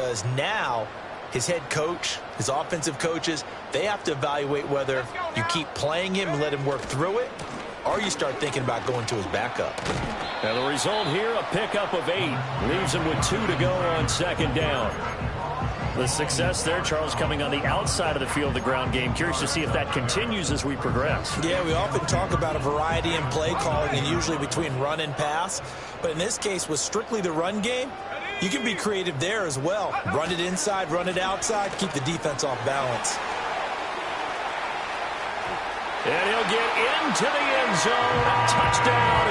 because now his head coach, his offensive coaches, they have to evaluate whether you keep playing him and let him work through it, or you start thinking about going to his backup. And the result here, a pickup of 8. Leaves him with 2 to go on second down. The success there, Charles, coming on the outside of the field, the ground game. Curious to see if that continues as we progress. Yeah, we often talk about a variety in play calling and usually between run and pass. But in this case, with strictly the run game, you can be creative there as well. Run it inside, run it outside, keep the defense off balance. And he'll get into the end zone. Touchdown,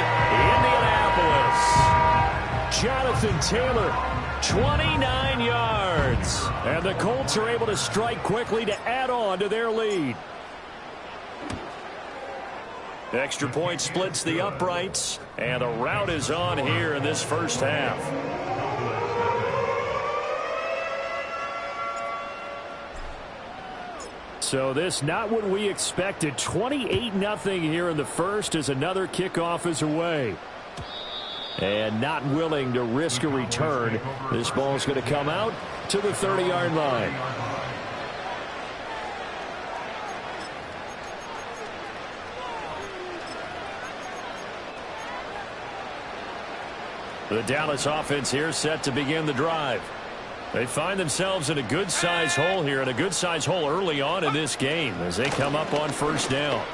Indianapolis. Jonathan Taylor, 29 yards. And the Colts are able to strike quickly to add on to their lead. Extra point splits the uprights. And a rout is on here in this first half. So this not what we expected. 28-0 here in the first as another kickoff is away. And not willing to risk a return. This ball's going to come out to the 30-yard line. The Dallas offense here set to begin the drive. They find themselves in a good-sized hole here, and a good-sized hole early on in this game as they come up on first down.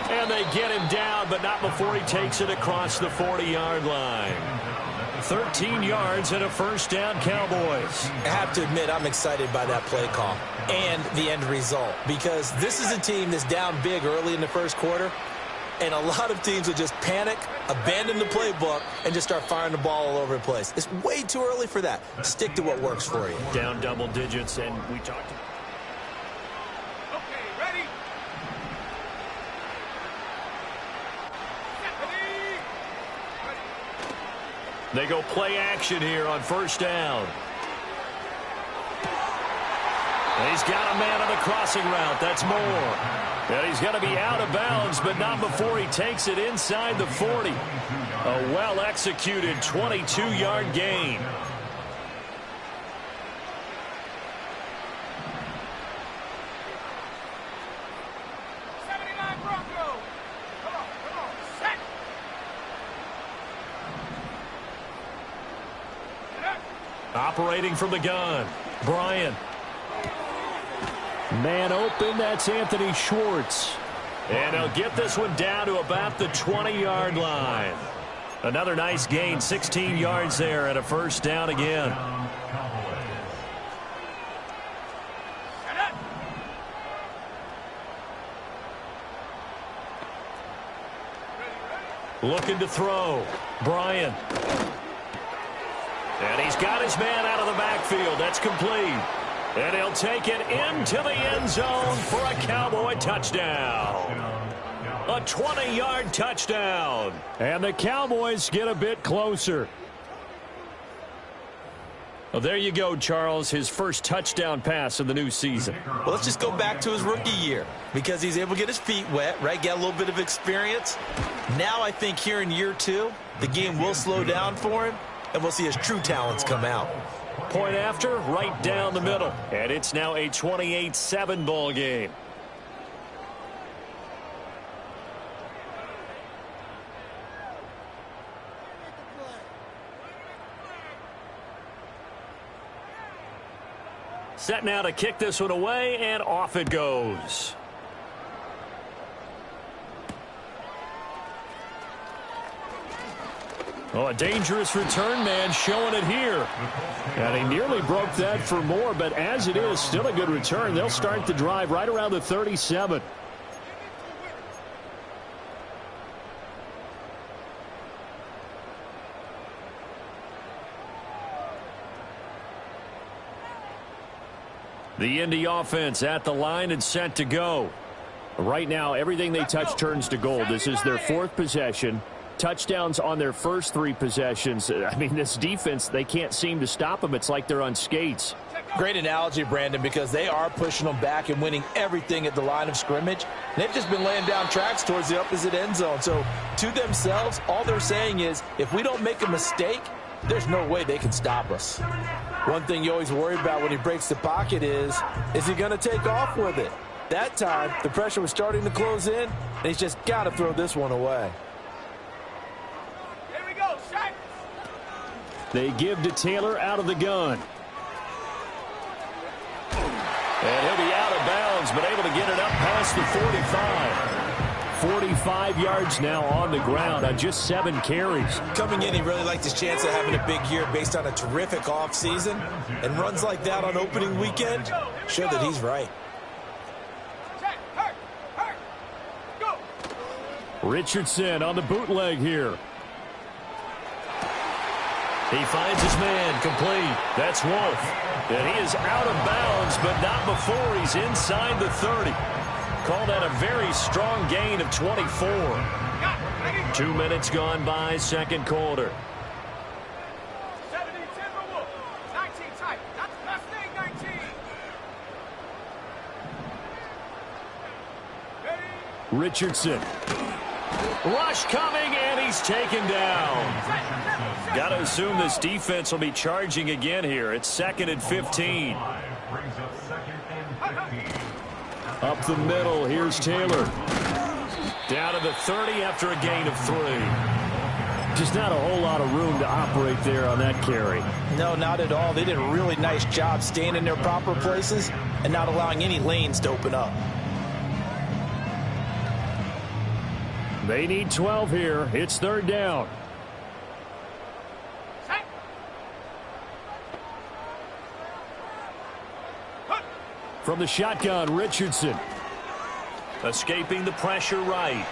And they get him down, but not before he takes it across the 40-yard line. 13 yards and a first down, Cowboys. I have to admit, I'm excited by that play call and the end result, because this is a team that's down big early in the first quarter, and a lot of teams will just panic, abandon the playbook, and just start firing the ball all over the place. It's way too early for that. Stick to what works for you. Down double digits, and we talked. Okay, ready? They go play action here on first down. He's got a man on the crossing route. That's Moore. And he's going to be out of bounds, but not before he takes it inside the 40. A well-executed 22-yard gain. Operating from the gun, Bryant. Man open, that's Anthony Schwartz. And he'll get this one down to about the 20-yard line. Another nice gain, 16 yards there, and a first down again. Looking to throw, Bryant. And he's got his man out of the backfield. That's complete. And he'll take it into the end zone for a Cowboy touchdown. A 20-yard touchdown. And the Cowboys get a bit closer. Well, there you go, Charles. His first touchdown pass of the new season. Well, let's just go back to his rookie year, because he's able to get his feet wet, right? Get a little bit of experience. Now I think here in year 2, the game will slow down for him, and we'll see his true talents come out. Point after, right down the middle. And it's now a 28-7 ball game. Set now to kick this one away, and off it goes. Oh, a dangerous return man showing it here. And he nearly broke that for more, but as it is, still a good return. They'll start the drive right around the 37. The Indy offense at the line and set to go. Right now, everything they touch turns to gold. This is their 4th possession. Touchdowns on their first 3 possessions. I mean, this defense, they can't seem to stop them. It's like they're on skates. Great analogy, Brandon, because they are pushing them back and winning everything at the line of scrimmage. They've just been laying down tracks towards the opposite end zone. So to themselves, all they're saying is, if we don't make a mistake, there's no way they can stop us. One thing you always worry about when he breaks the pocket is he going to take off with it? That time, the pressure was starting to close in, and he's just got to throw this one away. Here we go, Shaq. They give to Taylor out of the gun. And he'll be out of bounds, but able to get it up past the 45. 45 yards now on the ground on just 7 carries. Coming in, he really liked his chance of having a big year based on a terrific offseason. And runs like that on opening weekend show that he's right. Richardson on the bootleg here. He finds his man complete. That's Wolf. And he is out of bounds, but not before he's inside the 30. Call that a very strong gain of 24. 2 minutes gone by, second quarter. 17 Timberwolves. 19 tight. That's the best thing, 19. Ready? Richardson. Rush coming, and he's taken down. Got to assume this defense will be charging again here. It's 2nd and 15. Up the middle, here's Taylor. Down to the 30 after a gain of 3. Just not a whole lot of room to operate there on that carry. No, not at all. They did a really nice job staying in their proper places and not allowing any lanes to open up. They need 12 here. It's 3rd down. From the shotgun, Richardson. Escaping the pressure right.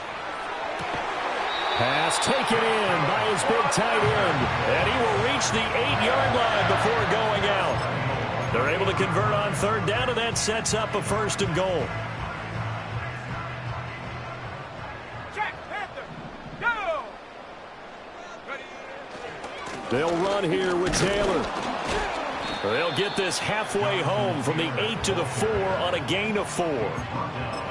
Pass taken in by his big tight end. And he will reach the 8-yard line before going out. They're able to convert on 3rd down, and that sets up a 1st and goal. They'll run here with Taylor. They'll get this halfway home from the 8 to the 4 on a gain of 4.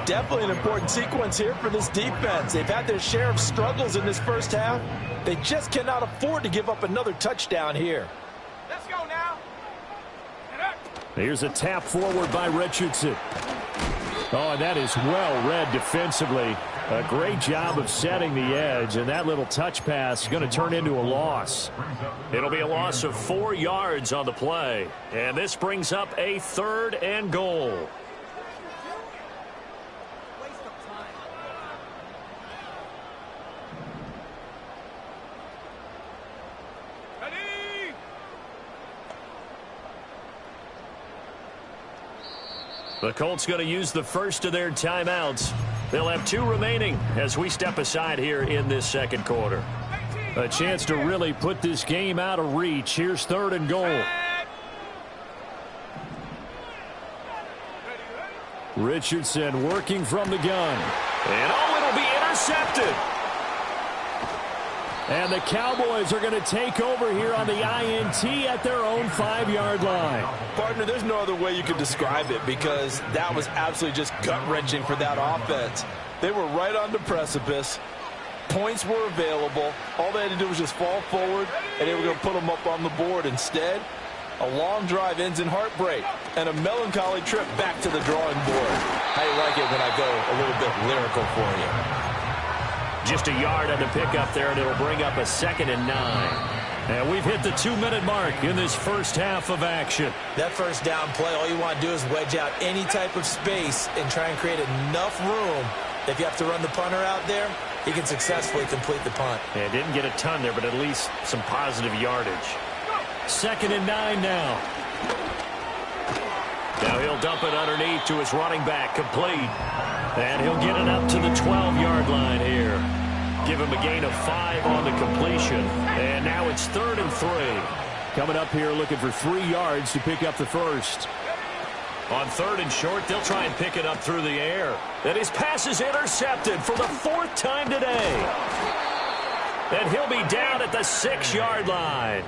Definitely an important sequence here for this defense. They've had their share of struggles in this first half. They just cannot afford to give up another touchdown here. Let's go now. Here's a tap forward by Richardson. Oh, and that is well read defensively. A great job of setting the edge, and that little touch pass is going to turn into a loss. It'll be a loss of 4 yards on the play, and this brings up a 3rd and goal. The Colts going to use the first of their timeouts. They'll have 2 remaining as we step aside here in this second quarter. A chance to really put this game out of reach. Here's 3rd and goal. Richardson working from the gun. And oh, it'll be intercepted. And the Cowboys are going to take over here on the INT at their own 5-yard line. Partner, there's no other way you could describe it because that was absolutely just gut-wrenching for that offense. They were right on the precipice. Points were available. All they had to do was just fall forward, and they were going to put them up on the board. Instead, a long drive ends in heartbreak and a melancholy trip back to the drawing board. How you like it when I go a little bit lyrical for you? Just a yard on the pickup there, and it'll bring up a 2nd and 9. And we've hit the 2-minute mark in this first half of action. That first down play, all you want to do is wedge out any type of space and try and create enough room. If you have to run the punter out there, he can successfully complete the punt. Yeah, didn't get a ton there, but at least some positive yardage. 2nd and 9 now. Now he'll dump it underneath to his running back, complete. And he'll get it up to the 12-yard line here. Give him a gain of 5 on the completion. And now it's 3rd and 3. Coming up here looking for 3 yards to pick up the first. On 3rd and short, they'll try and pick it up through the air. And his pass is intercepted for the 4th time today. And he'll be down at the 6-yard line.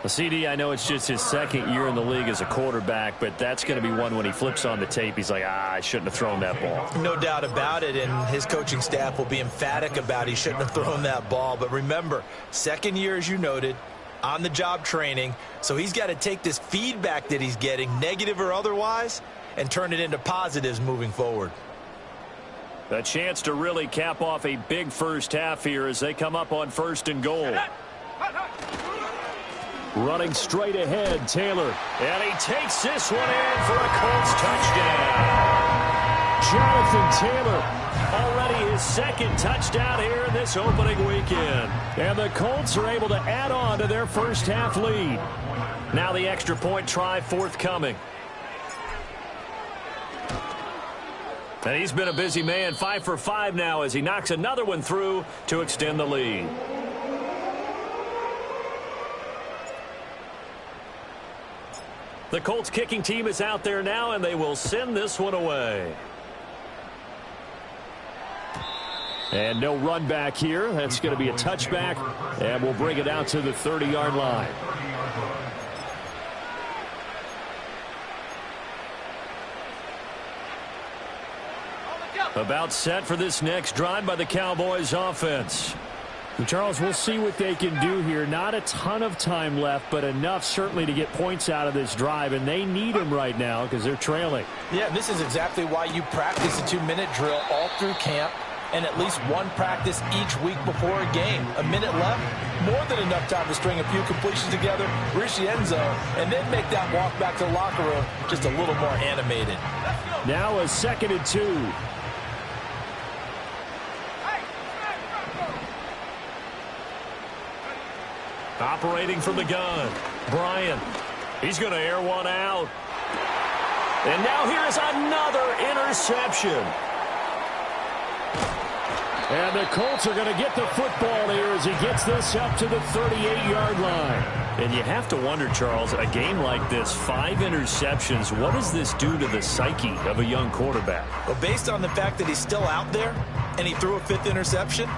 CD, I know it's just his 2nd year in the league as a quarterback, but that's going to be one when he flips on the tape. He's like, I shouldn't have thrown that ball. No doubt about it, and his coaching staff will be emphatic about he shouldn't have thrown that ball. But remember, 2nd year, as you noted, on-the-job training, so he's got to take this feedback that he's getting, negative or otherwise, and turn it into positives moving forward. A chance to really cap off a big first half here as they come up on 1st and goal. Running straight ahead, Taylor. And he takes this one in for a Colts touchdown. Jonathan Taylor, already his 2nd touchdown here in this opening weekend. And the Colts are able to add on to their first half lead. Now the extra point try forthcoming. And he's been a busy man, 5 for 5 now as he knocks another one through to extend the lead. The Colts kicking team is out there now, and they will send this one away. And no run back here. That's going to be a touchback, and we'll bring it out to the 30-yard line. About set for this next drive by the Cowboys offense. Charles, we'll see what they can do here. Not a ton of time left, but enough certainly to get points out of this drive, and they need them right now because they're trailing. Yeah, this is exactly why you practice a 2-minute drill all through camp and at least one practice each week before a game. A minute left, more than enough time to string a few completions together, reach the end zone, and then make that walk back to the locker room just a little more animated. Now a 2nd and 2. Operating from the gun, Bryant. He's going to air one out. And now here's another interception. And the Colts are going to get the football here as he gets this up to the 38-yard line. And you have to wonder, Charles, a game like this, 5 interceptions, what does this do to the psyche of a young quarterback? Well, based on the fact that he's still out there and he threw a 5th interception,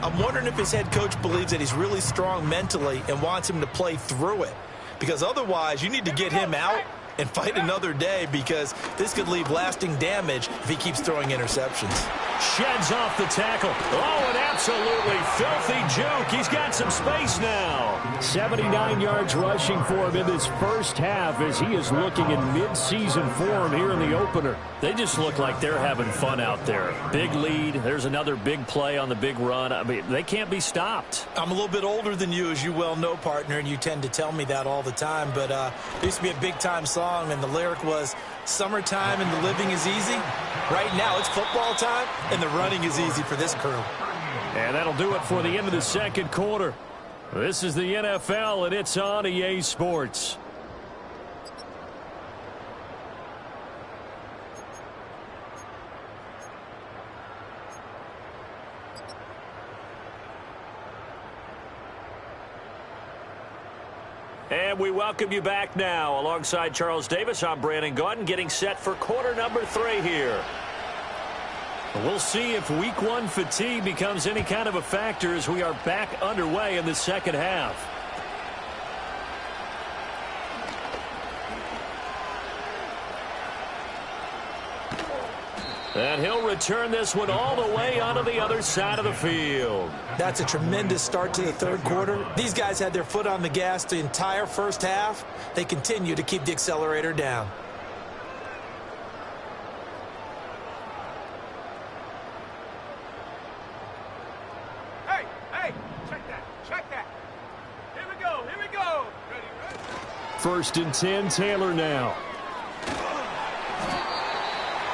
I'm wondering if his head coach believes that he's really strong mentally and wants him to play through it. Because otherwise, you need to get him out and fight another day, because this could leave lasting damage if he keeps throwing interceptions. Sheds off the tackle. Oh, an absolutely filthy juke. He's got some space now. 79 yards rushing for him in this first half as he is looking in mid-season form here in the opener. They just look like they're having fun out there. Big lead. There's another big play on the big run. I mean, they can't be stopped. I'm a little bit older than you, as you well know, partner, and you tend to tell me that all the time. But there used to be a big-time song, and the lyric was, "Summertime and the living is easy." Right now, it's football time, and the running is easy for this crew. And that'll do it for the end of the second quarter. This is the NFL, and it's on EA Sports. And we welcome you back now. Alongside Charles Davis, I'm Brandon Gaudin, getting set for quarter number 3 here. We'll see if week 1 fatigue becomes any kind of a factor as we are back underway in the second half. And he'll return this one all the way onto the other side of the field. That's a tremendous start to the third quarter. These guys had their foot on the gas the entire first half. They continue to keep the accelerator down. Hey, check that. Here we go. Ready? 1st and 10, Taylor now.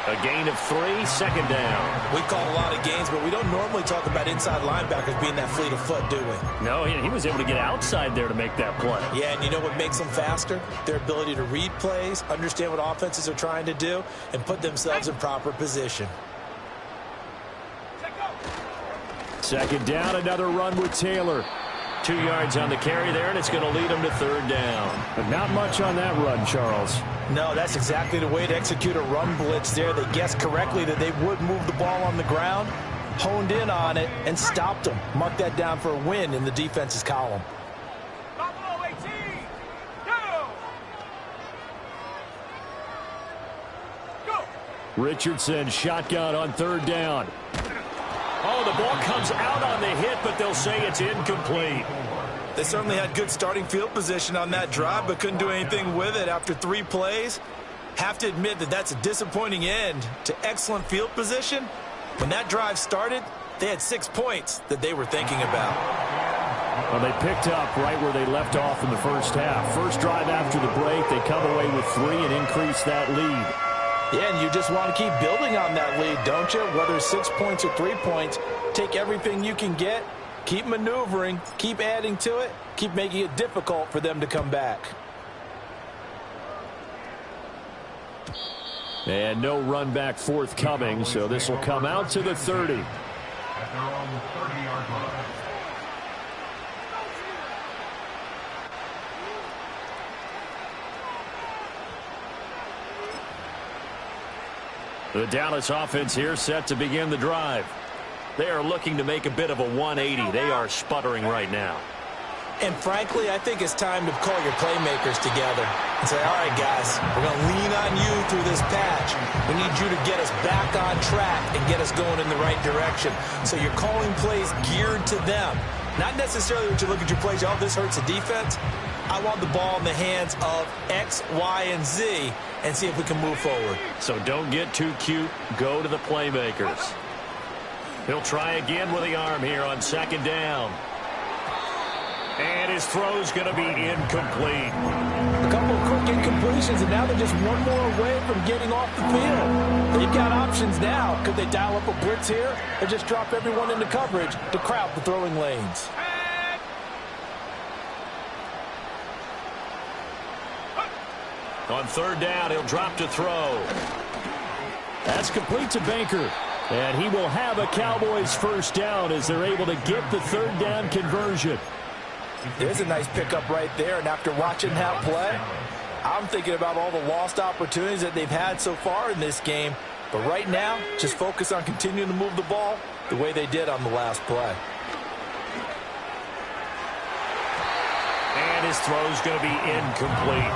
A gain of 3, 2nd down. We call a lot of gains, but we don't normally talk about inside linebackers being that fleet of foot, do we? No, he was able to get outside there to make that play. Yeah, and you know what makes them faster? Their ability to read plays, understand what offenses are trying to do, and put themselves in proper position. 2nd down, another run with Taylor. 2 yards on the carry there, and it's going to lead him to 3rd down. But not much on that run, Charles. No, that's exactly the way to execute a run blitz there. They guessed correctly that they would move the ball on the ground, honed in on it, and stopped them. Mark that down for a win in the defense's column. Buffalo 18, go! Go! Richardson shotgun on 3rd down. Oh, the ball comes out on the hit, but they'll say it's incomplete. They certainly had good starting field position on that drive, but couldn't do anything with it after 3 plays. Have to admit that that's a disappointing end to excellent field position. When that drive started, they had 6 points that they were thinking about. Well, they picked up right where they left off in the first half. First drive after the break, they come away with 3 and increase that lead. Yeah, and you just want to keep building on that lead, don't you? Whether it's 6 points or 3 points, take everything you can get, keep maneuvering, keep adding to it, keep making it difficult for them to come back. And no run back forthcoming, so this will come out to the 30. At their own 30-yard line. The Dallas offense here set to begin the drive. They are looking to make a bit of a 180. They are sputtering right now. And frankly, I think it's time to call your playmakers together and say, all right, guys, we're going to lean on you through this patch. We need you to get us back on track and get us going in the right direction. So you're calling plays geared to them. Not necessarily when you look at your plays, oh, this hurts the defense. I want the ball in the hands of X, Y, and Z and see if we can move forward. So don't get too cute. Go to the playmakers. He'll try again with the arm here on second down. And his throw's going to be incomplete. A couple of quick incompletions, and now they're just one more away from getting off the field. They've got options now. Could they dial up a blitz here or just drop everyone into coverage to crowd the throwing lanes? On third down, he'll drop to throw. That's complete to Baker. And he will have a Cowboys first down as they're able to get the third down conversion. There's a nice pickup right there, and after watching that play, I'm thinking about all the lost opportunities that they've had so far in this game. But right now, just focus on continuing to move the ball the way they did on the last play. And his throw's going to be incomplete.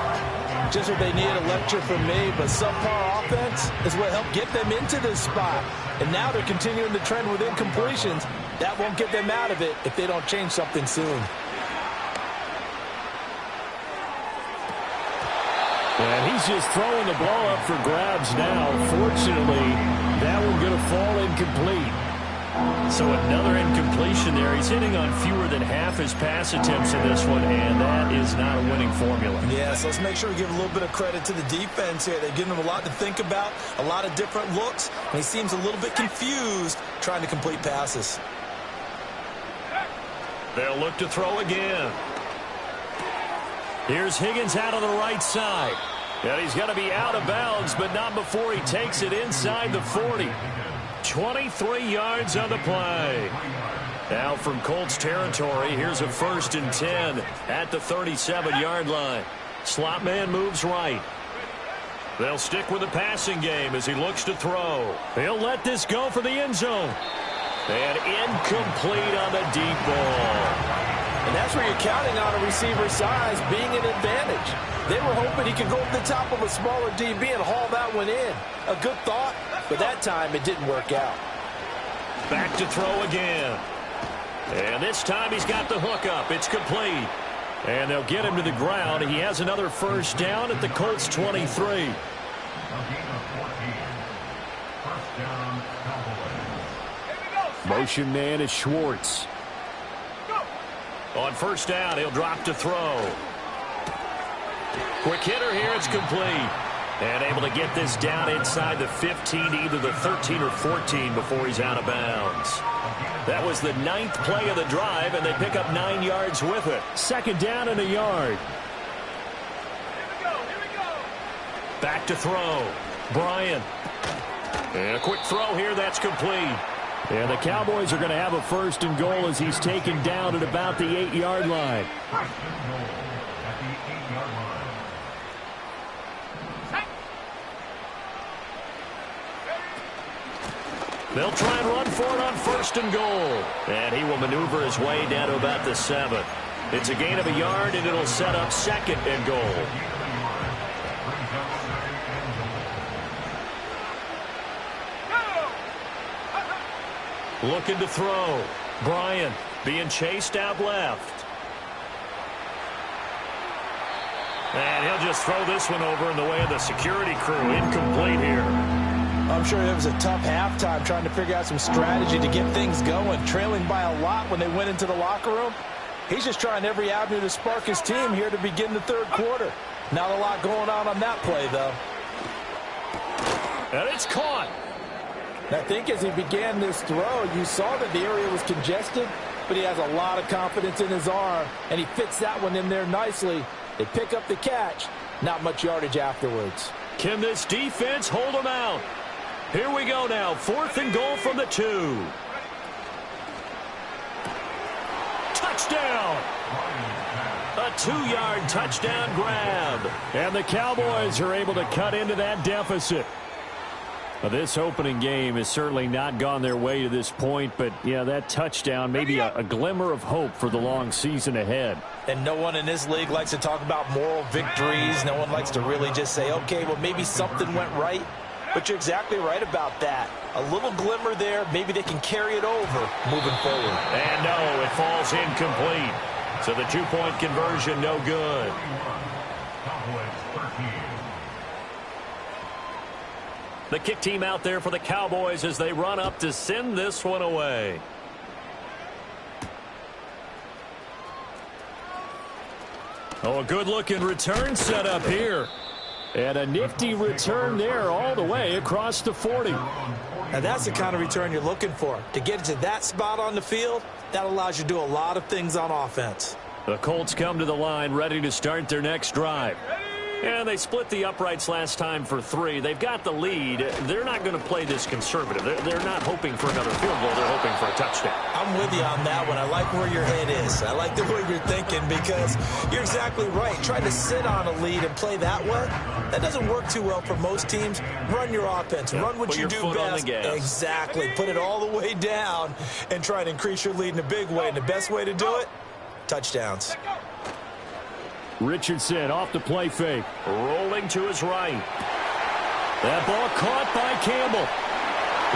Just what they needed, a lecture from me, but subpar offense is what helped get them into this spot. And now they're continuing the trend with incompletions. That won't get them out of it if they don't change something soon. And he's just throwing the ball up for grabs now. Fortunately, that one going to fall incomplete. So another incompletion there. He's hitting on fewer than half his pass attempts in this one, and that is not a winning formula. Yeah, so let's make sure we give a little bit of credit to the defense here. They've given him a lot to think about, a lot of different looks, and he seems a little bit confused trying to complete passes. They'll look to throw again. Here's Higgins out on the right side. And he's going to be out of bounds, but not before he takes it inside the 40. 23 yards on the play. Now from Colts territory, here's a 1st and 10 at the 37-yard line. Slot man moves right. They'll stick with the passing game as he looks to throw. He'll let this go for the end zone. And incomplete on the deep ball. And that's where you're counting on a receiver's size being an advantage. They were hoping he could go over the top of a smaller DB and haul that one in. A good thought, but that time it didn't work out. Back to throw again. And this time he's got the hook up. It's complete. And they'll get him to the ground. He has another first down at the Colts 23. Motion man is Schwartz. On first down, he'll drop to throw. Quick hitter here, it's complete. And able to get this down inside the 15 to either the 13 or 14 before he's out of bounds. That was the 9th play of the drive, and they pick up 9 yards with it. Second down and a yard. Here we go. Back to throw. Bryant. And a quick throw here, that's complete. And the Cowboys are going to have a 1st and goal as he's taken down at about the 8-yard line. They'll try and run for it on 1st and goal. And he will maneuver his way down to about the 7. It's a gain of a yard, and it'll set up 2nd and goal. Looking to throw. Bryant being chased out left. And he'll just throw this one over in the way of the security crew. Incomplete here. I'm sure it was a tough halftime trying to figure out some strategy to get things going. Trailing by a lot when they went into the locker room. He's just trying every avenue to spark his team here to begin the third quarter. Not a lot going on that play, though. And it's caught. I think as he began this throw, you saw that the area was congested, but he has a lot of confidence in his arm, and he fits that one in there nicely. They pick up the catch. Not much yardage afterwards. Can this defense hold him out? Here we go now. 4th and goal from the 2. Touchdown! A 2-yard touchdown grab. And the Cowboys are able to cut into that deficit. Well, this opening game has certainly not gone their way to this point, but, yeah, that touchdown, maybe a glimmer of hope for the long season ahead. And no one in this league likes to talk about moral victories. No one likes to really just say, okay, well, maybe something went right. But you're exactly right about that. A little glimmer there. Maybe they can carry it over moving forward. And no, it falls incomplete. So the 2-point conversion, no good. The kick team out there for the Cowboys as they run up to send this one away. Oh, a good-looking return set up here. And a nifty return there all the way across the 40. Now that's the kind of return you're looking for. To get to that spot on the field, that allows you to do a lot of things on offense. The Colts come to the line ready to start their next drive. And they split the uprights last time for 3. They've got the lead. They're not going to play this conservative. They're not hoping for another field goal. They're hoping for a touchdown. I'm with you on that one. I like where your head is. I like the way you're thinking because you're exactly right. Trying to sit on a lead and play that way, that doesn't work too well for most teams. Run your offense. Yeah, run what you do best. Exactly. Put it all the way down and try to increase your lead in a big way. And the best way to do it, touchdowns. Richardson off the play fake. Rolling to his right. That ball caught by Campbell.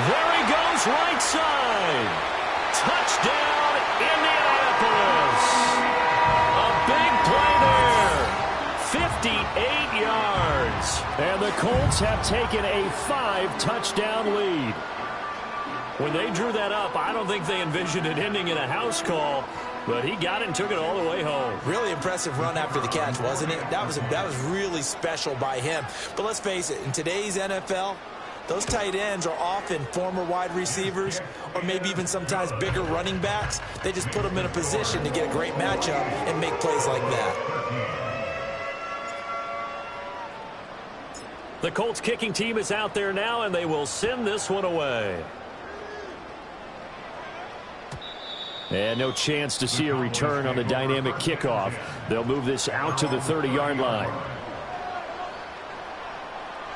There he goes, right side. Touchdown, Indianapolis. A big play there. 58 yards. And the Colts have taken a 5-touchdown lead. When they drew that up, I don't think they envisioned it ending in a house call. But he got it and took it all the way home. Really impressive run after the catch, wasn't it? That was really special by him. But let's face it, in today's NFL, those tight ends are often former wide receivers or maybe even sometimes bigger running backs. They just put them in a position to get a great matchup and make plays like that. The Colts kicking team is out there now, and they will send this one away. And no chance to see a return on the dynamic kickoff. They'll move this out to the 30-yard line.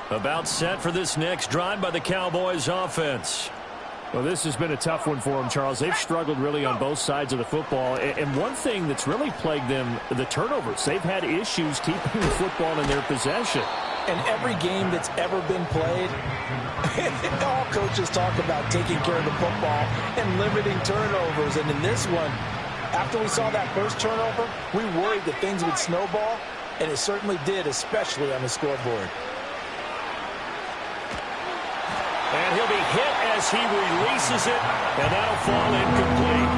About set for this next drive by the Cowboys offense. Well, this has been a tough one for them, Charles. They've struggled really on both sides of the football. And one thing that's really plagued them, the turnovers. They've had issues keeping the football in their possession. And every game that's ever been played, all coaches talk about taking care of the football and limiting turnovers. And in this one, after we saw that first turnover, we worried that things would snowball, and it certainly did, especially on the scoreboard. And he'll be hit as he releases it, and that'll fall incomplete.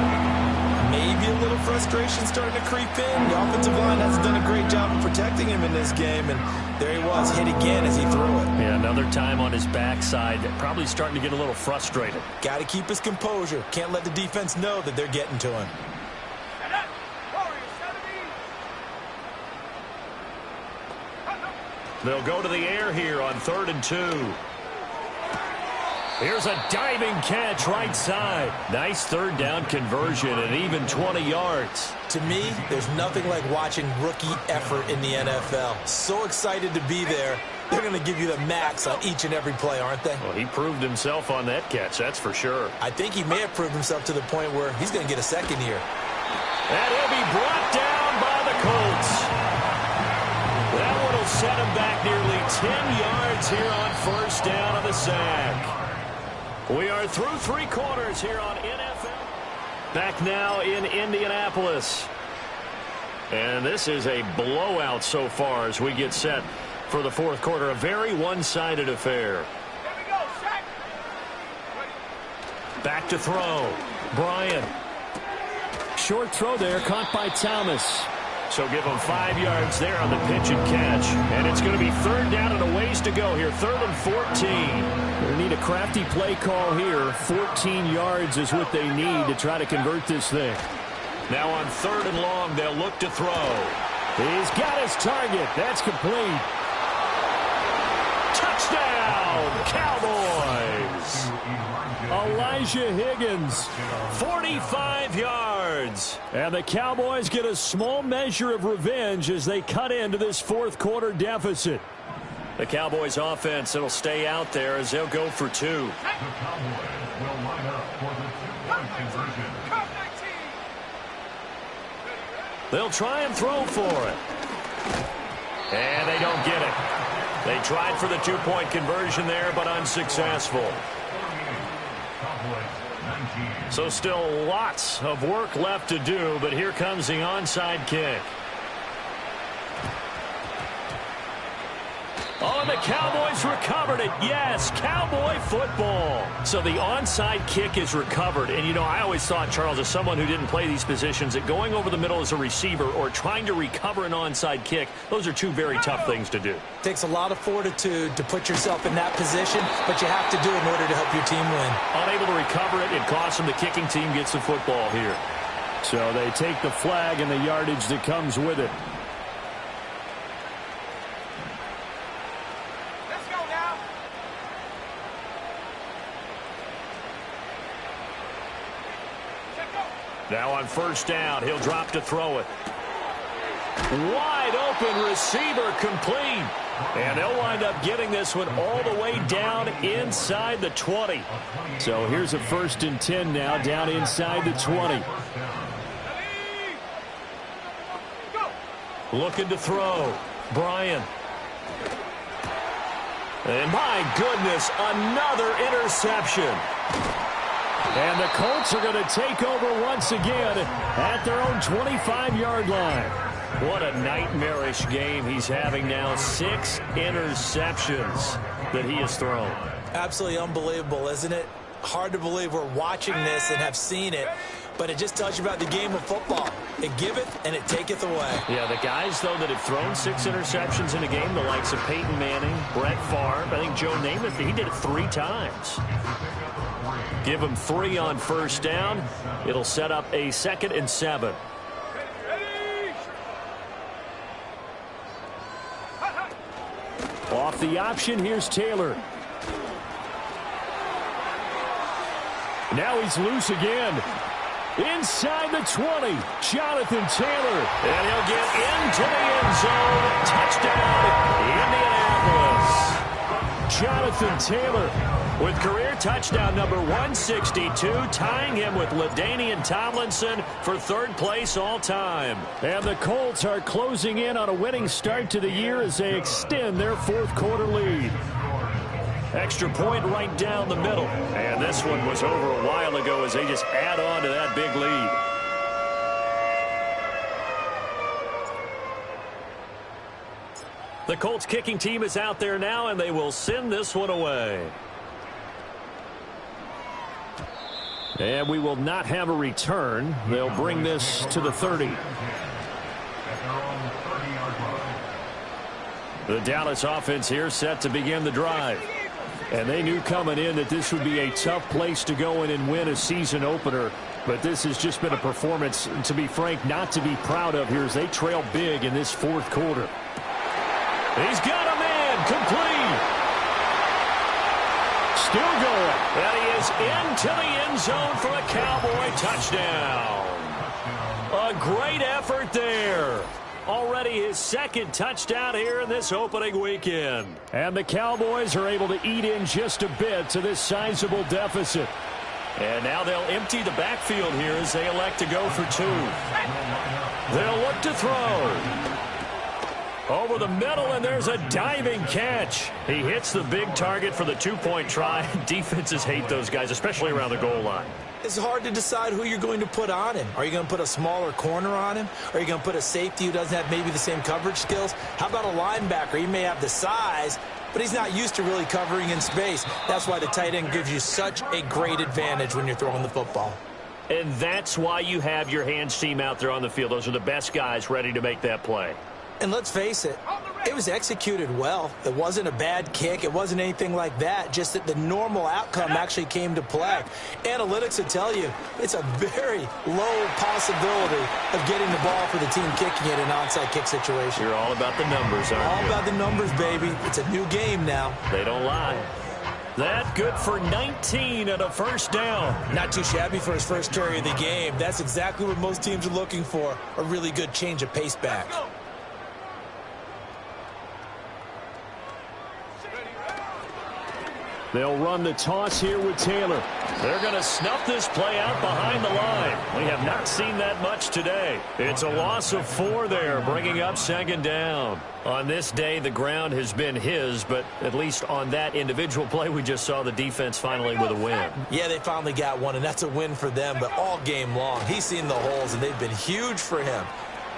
Maybe a little frustration starting to creep in. The offensive line hasn't done a great job of protecting him in this game, and there he was, hit again as he threw it. Yeah, another time on his backside, probably starting to get a little frustrated. Got to keep his composure. Can't let the defense know that they're getting to him. They'll go to the air here on 3rd and 2. Here's a diving catch right side. Nice third down conversion and even 20 yards. To me, there's nothing like watching rookie effort in the NFL. So excited to be there. They're going to give you the max on each and every play, aren't they? Well, he proved himself on that catch, that's for sure. I think he may have proved himself to the point where he's going to get a second here. And he'll be brought down by the Colts. That one will set him back nearly 10 yards here on first down on the sack. We are through 3 quarters here on NFL. Back now in Indianapolis. And this is a blowout so far as we get set for the fourth quarter. A very one-sided affair. Back to throw. Bryant. Short throw there, caught by Thomas. So give him 5 yards there on the pitch and catch. And it's going to be third down and a ways to go here. 3rd and 14. They need a crafty play call here. 14 yards is what they need to try to convert this thing. Now on 3rd and long, they'll look to throw. He's got his target. That's complete. Touchdown, Cowboys. Elijah Higgins, 45 yards. And the Cowboys get a small measure of revenge as they cut into this fourth quarter deficit. The Cowboys offense, it'll stay out there as they'll go for 2. The Cowboys will line up for the 2-point conversion. They'll try and throw for it. And they don't get it. They tried for the 2-point conversion there, but unsuccessful. So still lots of work left to do, but here comes the onside kick. Oh, and the Cowboys recovered it. Yes, Cowboy football. So the onside kick is recovered. And, you know, I always thought, Charles, as someone who didn't play these positions, that going over the middle as a receiver or trying to recover an onside kick, those are two very tough things to do. Takes a lot of fortitude to put yourself in that position, but you have to do it in order to help your team win. Unable to recover it, it costs them. The kicking team gets the football here. So they take the flag and the yardage that comes with it. Now on 1st down, he'll drop to throw it. Wide open receiver complete. And they'll wind up getting this one all the way down inside the 20. So here's a 1st and 10 now, down inside the 20. Looking to throw. Bryant. And my goodness, another interception. And the Colts are going to take over once again at their own 25-yard line. What a nightmarish game he's having now. 6 interceptions that he has thrown. Absolutely unbelievable, isn't it? Hard to believe we're watching this and have seen it, but it just tells you about the game of football. It giveth and it taketh away. Yeah, the guys, though, that have thrown 6 interceptions in a game, the likes of Peyton Manning, Brett Favre, I think Joe Namath, he did it 3 times. Give him 3 on 1st down. It'll set up a 2nd and 7. Off the option, here's Taylor. Now he's loose again. Inside the 20, Jonathan Taylor. And he'll get into the end zone. Touchdown, Indianapolis. Jonathan Taylor with career touchdown number 162, tying him with LaDainian Tomlinson for 3rd place all time. And the Colts are closing in on a winning start to the year as they extend their 4th quarter lead. Extra point right down the middle. And this one was over a while ago as they just add on to that big lead. The Colts kicking team is out there now, and they will send this one away. And we will not have a return. They'll bring this to the 30. The Dallas offense here set to begin the drive. And they knew coming in that this would be a tough place to go in and win a season opener. But this has just been a performance, to be frank, not to be proud of here as they trail big in this 4th quarter. He's got a man complete. Still going. And he is into the end zone for a Cowboy touchdown. A great effort there. Already his 2nd touchdown here in this opening weekend. And the Cowboys are able to eat in just a bit to this sizable deficit. And now they'll empty the backfield here as they elect to go for 2. They'll look to throw. Over the middle, and there's a diving catch. He hits the big target for the 2-point try. Defenses hate those guys, especially around the goal line. It's hard to decide who you're going to put on him. Are you going to put a smaller corner on him? Are you going to put a safety who doesn't have maybe the same coverage skills? How about a linebacker? He may have the size, but he's not used to really covering in space. That's why the tight end gives you such a great advantage when you're throwing the football. And that's why you have your hands team out there on the field. Those are the best guys ready to make that play. And let's face it, it was executed well. It wasn't a bad kick. It wasn't anything like that. Just that the normal outcome actually came to play. Analytics will tell you it's a very low possibility of getting the ball for the team kicking it in an onside kick situation. You're all about the numbers, aren't you? All about the numbers, baby. It's a new game now. They don't lie. That good for 19 and a first down. Not too shabby for his first carry of the game. That's exactly what most teams are looking for, a really good change of pace back. They'll run the toss here with Taylor. They're going to snuff this play out behind the line. We have not seen that much today. It's a loss of 4 there, bringing up second down. On this day, the ground has been his, but at least on that individual play, we just saw the defense finally with a win. Yeah, they finally got one, and that's a win for them, but all game long, he's seen the holes, and they've been huge for him.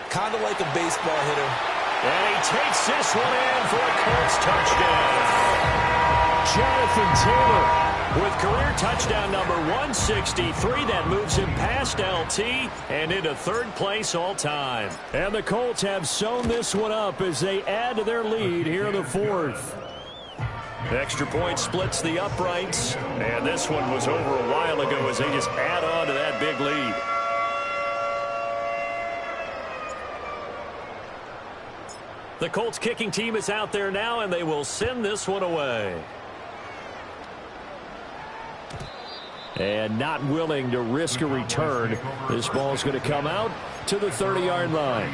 Kind of like a baseball hitter. And he takes this one in for a Colts touchdown. Jonathan Taylor with career touchdown number 163. That moves him past LT and into third place all time. And the Colts have sewn this one up as they add to their lead here in the fourth. Extra point splits the uprights. And this one was over a while ago as they just add on to that big lead. The Colts kicking team is out there now, and they will send this one away. And not willing to risk a return. This ball is going to come out to the 30-yard line.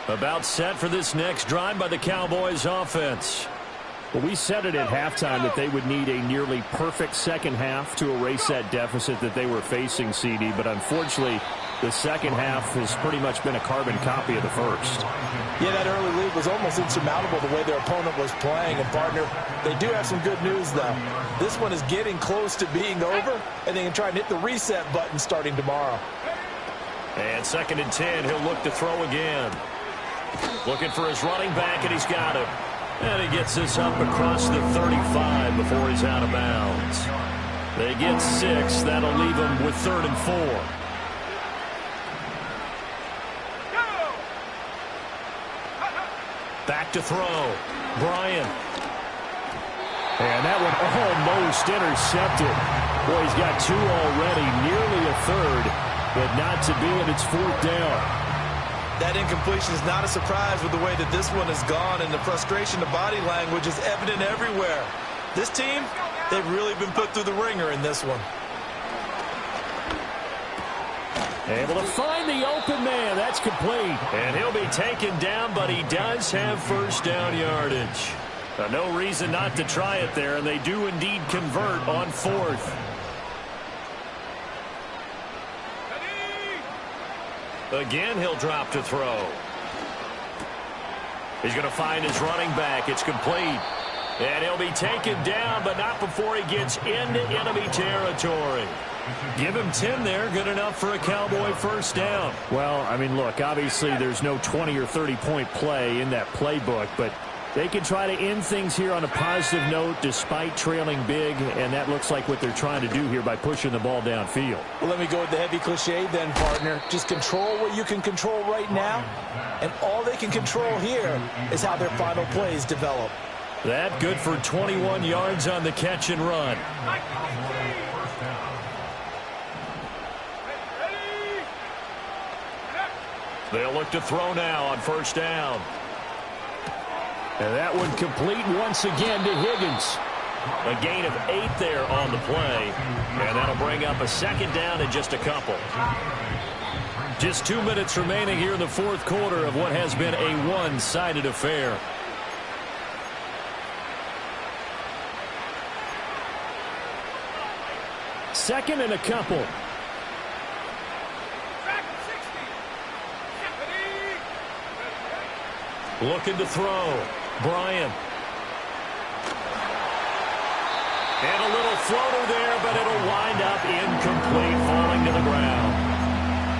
About set for this next drive by the Cowboys offense. Well, we said it at halftime that they would need a nearly perfect second half to erase that deficit that they were facing, CD. But unfortunately, the second half has pretty much been a carbon copy of the first. Yeah, that early lead was almost insurmountable the way their opponent was playing. And, partner, they do have some good news, though. This one is getting close to being over, and they can try and hit the reset button starting tomorrow. And 2nd and 10, he'll look to throw again. Looking for his running back, and he's got it. And he gets this up across the 35 before he's out of bounds. They get 6. That'll leave them with 3rd and 4. Back to throw. Bryant. And that one almost intercepted. Boy, he's got 2 already, nearly a third, but not to be, and it's 4th down. That incompletion is not a surprise with the way that this one has gone, and the frustration, the body language is evident everywhere. This team, they've really been put through the ringer in this one. Able to find the open man. That's complete. And he'll be taken down, but he does have first down yardage. No reason not to try it there, and they do indeed convert on 4th. Again, he'll drop to throw. He's going to find his running back. It's complete. And he'll be taken down, but not before he gets into enemy territory. Give him 10 there. Good enough for a Cowboy first down. Well, I mean, look, obviously there's no 20 or 30-point play in that playbook, but they can try to end things here on a positive note despite trailing big, and that looks like what they're trying to do here by pushing the ball downfield. Well, let me go with the heavy cliche then, partner. Just control what you can control right now, and all they can control here is how their final plays develop. That good for 21 yards on the catch and run. They'll look to throw now on first down. And that one complete once again to Higgins. A gain of 8 there on the play. And that'll bring up a second down in just a couple. Just 2 minutes remaining here in the fourth quarter of what has been a one-sided affair. Second and a couple. Looking to throw. Bryant. And a little floater there, but it'll wind up incomplete, falling to the ground.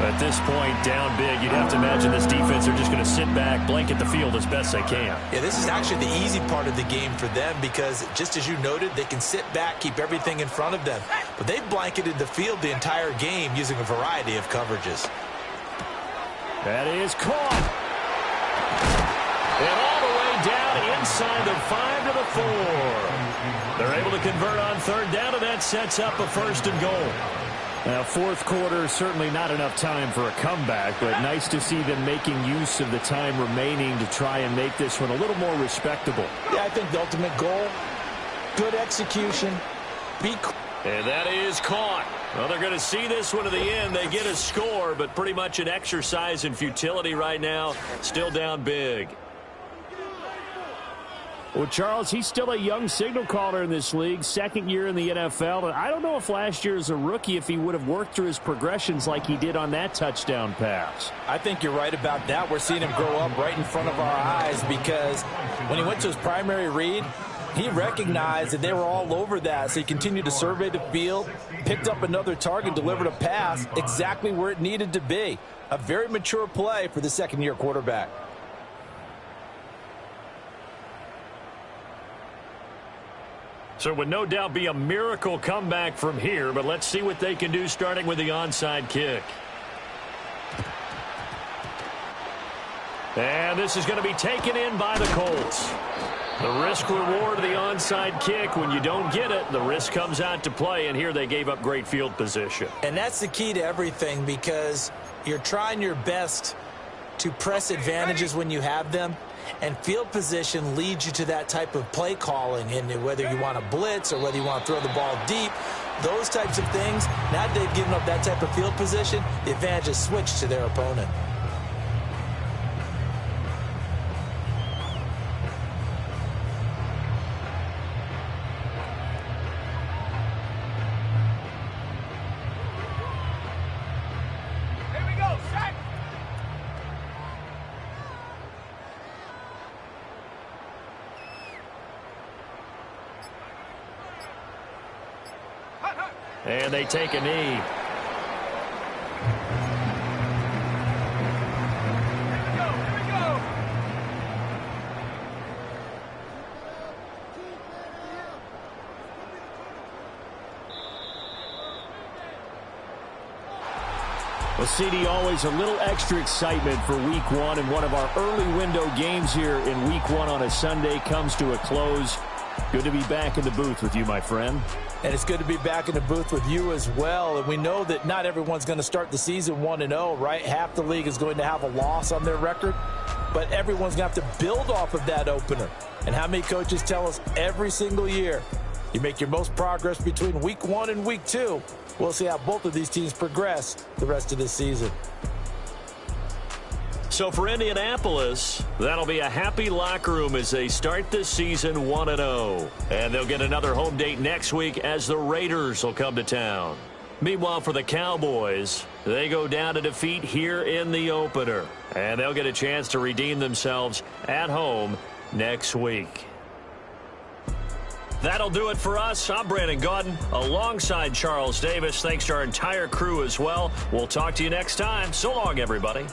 At this point, down big, you'd have to imagine this defense are just going to sit back, blanket the field as best they can. Yeah, this is actually the easy part of the game for them because, just as you noted, they can sit back, keep everything in front of them. But they've blanketed the field the entire game using a variety of coverages. That is caught. And all the way down inside the 5 to the 4. They're able to convert on third down, and that sets up a 1st and goal. Now, fourth quarter, certainly not enough time for a comeback, but nice to see them making use of the time remaining to try and make this one a little more respectable. Yeah, I think the ultimate goal, good execution, and that is caught. Well, they're going to see this one to the end. They get a score, but pretty much an exercise in futility right now. Still down big. Well, Charles, he's still a young signal caller in this league, second year in the NFL. And I don't know if last year as a rookie, if he would have worked through his progressions like he did on that touchdown pass. I think you're right about that. We're seeing him grow up right in front of our eyes because when he went to his primary read, he recognized that they were all over that. So he continued to survey the field, picked up another target, delivered a pass exactly where it needed to be. A very mature play for the second-year quarterback. So it would no doubt be a miracle comeback from here, but let's see what they can do starting with the onside kick. And this is going to be taken in by the Colts. The risk-reward of the onside kick, when you don't get it, the risk comes out to play, and here they gave up great field position. And that's the key to everything because you're trying your best to press advantages when you have them. And field position leads you to that type of play calling, and whether you want to blitz or whether you want to throw the ball deep, those types of things, now that they've given up that type of field position, the advantage is switched to their opponent. Here we go, set. And they take a knee. Here we go, here we go. Well, CD, always a little extra excitement for week one, and one of our early window games here in week one on a Sunday comes to a close. Good to be back in the booth with you, my friend. And it's good to be back in the booth with you as well. And we know that not everyone's going to start the season 1-0, right? Half the league is going to have a loss on their record. But everyone's going to have to build off of that opener. And how many coaches tell us every single year, you make your most progress between week 1 and week 2. We'll see how both of these teams progress the rest of this season. So for Indianapolis, that'll be a happy locker room as they start this season 1-0. And they'll get another home date next week as the Raiders will come to town. Meanwhile, for the Cowboys, they go down to defeat here in the opener. And they'll get a chance to redeem themselves at home next week. That'll do it for us. I'm Brandon Gaudin alongside Charles Davis. Thanks to our entire crew as well. We'll talk to you next time. So long, everybody.